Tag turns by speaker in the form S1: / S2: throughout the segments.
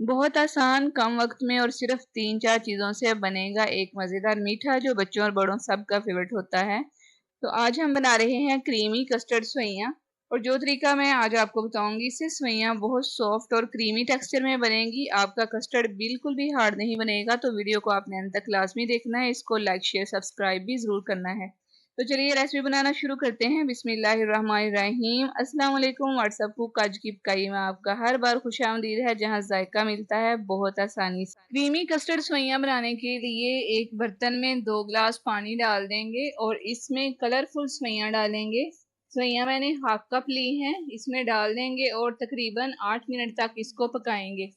S1: बहुत आसान, कम वक्त में और सिर्फ 3-4 चीज़ों से बनेगा एक मज़ेदार मीठा जो बच्चों और बड़ों सबका फेवरेट होता है। तो आज हम बना रहे हैं क्रीमी कस्टर्ड सेवइयाँ। और जो तरीका मैं आज आपको बताऊंगी, इससे सेवइयाँ बहुत सॉफ्ट और क्रीमी टेक्सचर में बनेंगी। आपका कस्टर्ड बिल्कुल भी हार्ड नहीं बनेगा। तो वीडियो को आपने अंत तक लाजमी देखना है। इसको लाइक शेयर सब्सक्राइब भी ज़रूर करना है। तो चलिए रेसिपी बनाना शुरू करते हैं। बिस्मिल्लाहिर्रहमानिर्रहीम। अस्सलाम वालेकुम। व्हाट्सअप कुक आज की पकाई में आपका हर बार खुशामदीद है, जहां जायका मिलता है बहुत आसानी से। क्रीमी कस्टर्ड सेवइयां बनाने के लिए एक बर्तन में 2 गिलास पानी डाल देंगे और इसमें कलरफुल सेवइयां डालेंगे। सेवइयां मैंने हाफ कप ली हैं, इसमें डाल देंगे और तकरीबन 8 मिनट तक इसको पकाएंगे।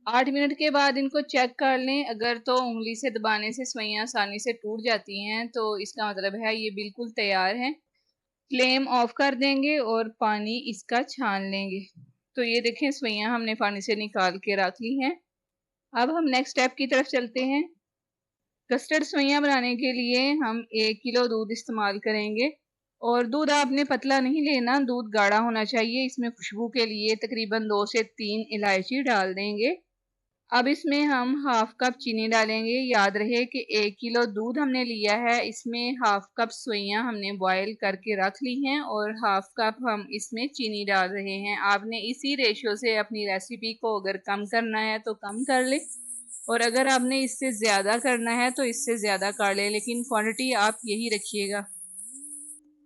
S1: 8 मिनट के बाद इनको चेक कर लें। अगर तो उंगली से दबाने से सेवइयां आसानी से टूट जाती हैं तो इसका मतलब है ये बिल्कुल तैयार है। फ्लेम ऑफ कर देंगे और पानी इसका छान लेंगे। तो ये देखें, सेवइयां हमने पानी से निकाल के रख ली हैं। अब हम नेक्स्ट स्टेप की तरफ चलते हैं। कस्टर्ड सेवइयां बनाने के लिए हम 1 किलो दूध इस्तेमाल करेंगे। और दूध आपने पतला नहीं लेना, दूध गाढ़ा होना चाहिए। इसमें खुशबू के लिए तकरीबन 2 से 3 इलायची डाल देंगे। अब इसमें हम हाफ कप चीनी डालेंगे। याद रहे कि 1 किलो दूध हमने लिया है, इसमें हाफ कप सेवइयां हमने बॉयल करके रख ली हैं और हाफ कप हम इसमें चीनी डाल रहे हैं। आपने इसी रेशियो से अपनी रेसिपी को अगर कम करना है तो कम कर ले, और अगर आपने इससे ज़्यादा करना है तो इससे ज़्यादा कर ले, लेकिन क्वांटिटी आप यही रखिएगा।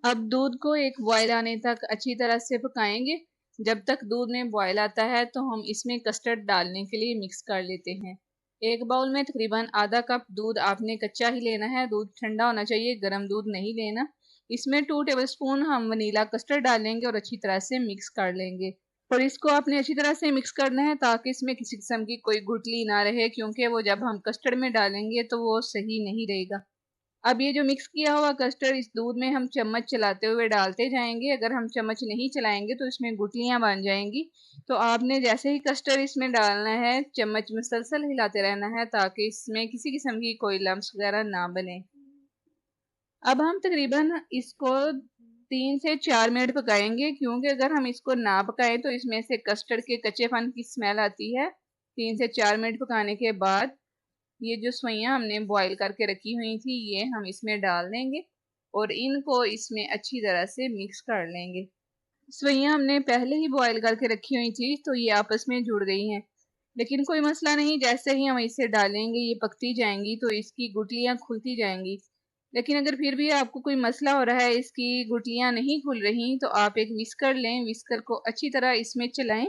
S1: अब दूध को एक बॉयल आने तक अच्छी तरह से पकाएंगे। जब तक दूध में बॉयल आता है तो हम इसमें कस्टर्ड डालने के लिए मिक्स कर लेते हैं। एक बाउल में तकरीबन आधा कप दूध आपने कच्चा ही लेना है। दूध ठंडा होना चाहिए, गर्म दूध नहीं लेना। इसमें 2 टेबलस्पून हम वनीला कस्टर्ड डालेंगे और अच्छी तरह से मिक्स कर लेंगे। और इसको आपने अच्छी तरह से मिक्स करना है ताकि इसमें किसी किस्म की कोई गुठली ना रहे, क्योंकि वो जब हम कस्टर्ड में डालेंगे तो वो सही नहीं रहेगा। अब ये जो मिक्स किया हुआ कस्टर्ड इस दूध में हम चम्मच चलाते हुए डालते जाएंगे। अगर हम चम्मच नहीं चलाएंगे तो इसमें गुठलियां बन जाएंगी। तो आपने जैसे ही कस्टर्ड इसमें डालना है, चम्मच मुसलसल हिलाते रहना है ताकि इसमें किसी किस्म की कोई लम्स वगैरह ना बने। अब हम तकरीबन इसको 3 से 4 मिनट पकाएंगे, क्योंकि अगर हम इसको ना पकाएं तो इसमें से कस्टर्ड के कच्चेपन की स्मेल आती है। 3 से 4 मिनट पकाने के बाद ये जो सेवइयां हमने बॉईल करके रखी हुई थी ये हम इसमें डाल देंगे और इनको इसमें अच्छी तरह से मिक्स कर लेंगे। सेवइयां हमने पहले ही बॉईल करके रखी हुई थी तो ये आपस में जुड़ गई हैं, लेकिन कोई मसला नहीं। जैसे ही हम इसे डालेंगे ये पकती जाएंगी तो इसकी गुठलियां खुलती जाएंगी। लेकिन अगर फिर भी आपको कोई मसला हो रहा है, इसकी गुठलियां नहीं खुल रही, तो आप एक विस्कर लें। विस्कर को अच्छी तरह इसमें चलाएं।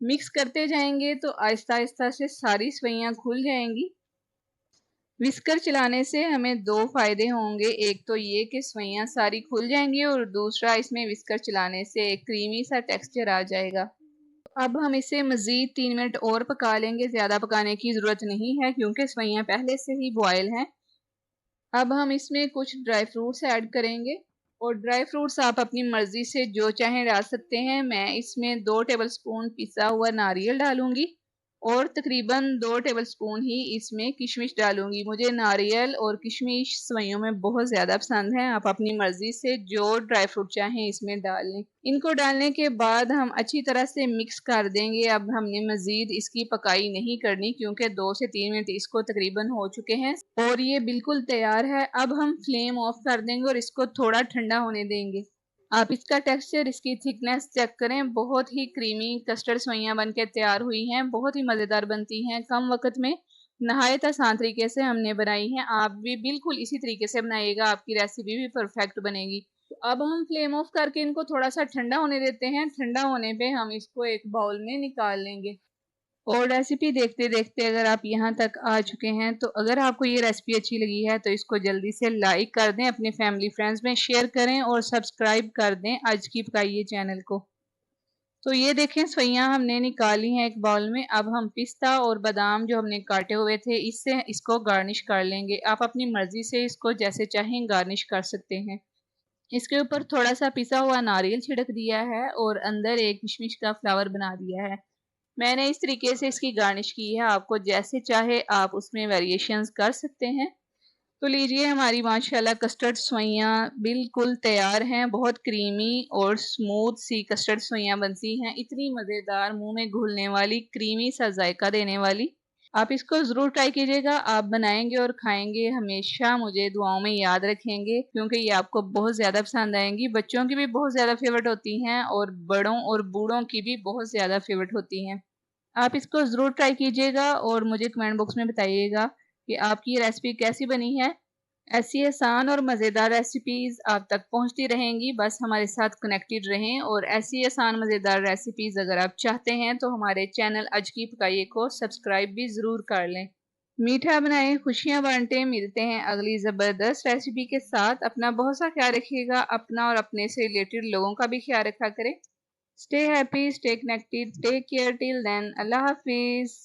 S1: मिक्स करते जाएंगे तो आहिस्ता आहिस्ता से सारी सेवइयां खुल जाएंगी। विस्कर चलाने से हमें 2 फायदे होंगे। एक तो ये कि सेवइयां सारी खुल जाएंगी और दूसरा इसमें विस्कर चलाने से एक क्रीमी सा टेक्सचर आ जाएगा। अब हम इसे मज़ीद 3 मिनट और पका लेंगे। ज़्यादा पकाने की ज़रूरत नहीं है क्योंकि सेवइयां पहले से ही बॉयल हैं। अब हम इसमें कुछ ड्राई फ्रूट्स ऐड करेंगे और ड्राई फ्रूट्स आप अपनी मर्ज़ी से जो चाहें डाल सकते हैं। मैं इसमें 2 टेबलस्पून पिसा हुआ नारियल डालूंगी और तकरीबन 2 टेबलस्पून ही इसमें किशमिश डालूंगी। मुझे नारियल और किशमिश सेवइयों में बहुत ज़्यादा पसंद है। आप अपनी मर्ज़ी से जो ड्राई फ्रूट चाहें इसमें डाल लें। इनको डालने के बाद हम अच्छी तरह से मिक्स कर देंगे। अब हमने मज़ीद इसकी पकाई नहीं करनी क्योंकि 2 से 3 मिनट इसको तकरीबन हो चुके हैं और ये बिल्कुल तैयार है। अब हम फ्लेम ऑफ कर देंगे और इसको थोड़ा ठंडा होने देंगे। आप इसका टेक्सचर, इसकी थिकनेस चेक करें। बहुत ही क्रीमी कस्टर्ड सेवइयां बन के तैयार हुई हैं। बहुत ही मज़ेदार बनती हैं, कम वक्त में नहायत आसान तरीके से हमने बनाई हैं। आप भी बिल्कुल इसी तरीके से बनाइएगा, आपकी रेसिपी भी परफेक्ट बनेगी। तो अब हम फ्लेम ऑफ करके इनको थोड़ा सा ठंडा होने देते हैं। ठंडा होने पे हम इसको एक बाउल में निकाल लेंगे। और रेसिपी देखते देखते अगर आप यहाँ तक आ चुके हैं तो अगर आपको ये रेसिपी अच्छी लगी है तो इसको जल्दी से लाइक कर दें, अपने फैमिली फ्रेंड्स में शेयर करें और सब्सक्राइब कर दें आज की पकाइए चैनल को। तो ये देखें, सेवइयां हमने निकाली हैं एक बाउल में। अब हम पिस्ता और बादाम जो हमने काटे हुए थे इससे इसको गार्निश कर लेंगे। आप अपनी मर्जी से इसको जैसे चाहें गार्निश कर सकते हैं। इसके ऊपर थोड़ा सा पिसा हुआ नारियल छिड़क दिया है और अंदर एक किशमिश का फ्लावर बना दिया है। मैंने इस तरीके से इसकी गार्निश की है। आपको जैसे चाहे आप उसमें वेरिएशंस कर सकते हैं। तो लीजिए हमारी माशाल्लाह कस्टर्ड सेवइयाँ बिल्कुल तैयार हैं। बहुत क्रीमी और स्मूथ सी कस्टर्ड सेवइयाँ बनती हैं। इतनी मज़ेदार, मुँह में घुलने वाली, क्रीमी सा जायका देने वाली। आप इसको ज़रूर ट्राई कीजिएगा। आप बनाएँगे और खाएँगे, हमेशा मुझे दुआओं में याद रखेंगे, क्योंकि ये आपको बहुत ज़्यादा पसंद आएँगी। बच्चों की भी बहुत ज़्यादा फ़ेवरेट होती हैं और बड़ों और बूढ़ों की भी बहुत ज़्यादा फ़ेवरेट होती हैं। आप इसको ज़रूर ट्राई कीजिएगा और मुझे कमेंट बॉक्स में बताइएगा कि आपकी ये रेसिपी कैसी बनी है। ऐसी आसान और मज़ेदार रेसिपीज़ आप तक पहुंचती रहेंगी, बस हमारे साथ कनेक्टेड रहें। और ऐसी आसान मज़ेदार रेसिपीज़ अगर आप चाहते हैं तो हमारे चैनल आज की पकाइए को सब्सक्राइब भी ज़रूर कर लें। मीठा बनाएं, खुशियां बांटें। मिलते हैं अगली ज़बरदस्त रेसिपी के साथ। अपना बहुत सा ख्याल रखिएगा। अपना और अपने से रिलेटेड लोगों का भी ख्याल रखा करें। Stay happy, stay connected, take care till then. अल्लाह हाफिज़।